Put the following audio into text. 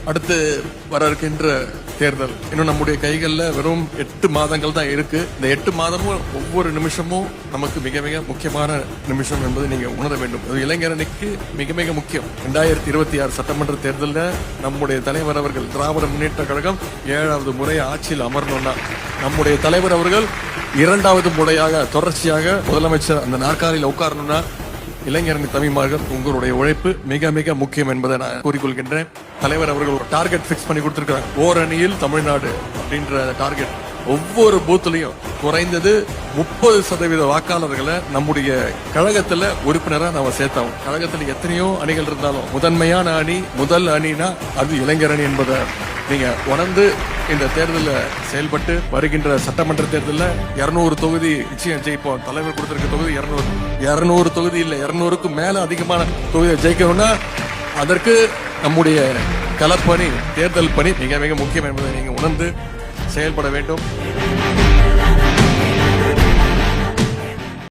அடுத்து வர இருக்கின்ற தேர்தல் இன்னும் நம்முடைய கைகள்ல வெறும் 8 மாதங்கள் தான் இருக்கு. இந்த 8 மாதமும் ஒவ்வொரு நிமிஷமும் நமக்கு மிக மிக முக்கியமான நிமிஷம் என்பதை நீங்க உணர வேண்டும். இளைஞரணிக்கு மிக மிக முக்கியம். 2026 சட்டமன்ற தேர்தலில் நம்முடைய தலைவர் அவர்கள் திராவிட முன்னேற்ற கழகம் 7வது முறை ஆட்சியில் அமரணும்னா, நம்முடைய தலைவர் அவர்கள் 2வது முறையாக தொடர்ச்சியாக முதலமைச்சர் அந்த நாற்காலியில் உட்காரணும்னா, இளைஞரணி தம்பிமார்கள் உங்களுடைய உழைப்பு மிக மிக முக்கியம் என்பதை நான் கூறிக்கொள்கின்றேன். தலைவர் அவர்கள் ஒரு டார்கெட் பிக்ஸ் பண்ணி கொடுத்திருக்கிறாங்க. ஓரணியில் தமிழ்நாடு அப்படின்ற டார்கெட். ஒவ்வொரு பூத்துலயும் குறைந்தது 30% வாக்காளர்களை நம்முடைய கழகத்துல உறுப்பினரா நாம சேர்த்தோம். கழகத்துல எத்தனையோ அணிகள் இருந்தாலும் முதன்மையான அணி, முதல் அணினா அது இளைஞர் அணி என்பதை நீங்க உணர்ந்து இந்த தேர்தலில் செயல்பட்டு வருகின்ற சட்டமன்ற தேர்தலில் 200 தொகுதி நிச்சயம் ஜெயிப்போம். தலைவர் கொடுத்திருக்க தொகுதி 200 தொகுதி இல்ல, 200க்கும் மேல அதிகமான தொகுதியை ஜெயிக்கணும்னா அதற்கு நம்முடைய களப்பணி, தேர்தல் பணி மிக மிக முக்கியம் என்பதை நீங்க உணர்ந்து செயல்பட வேண்டும்.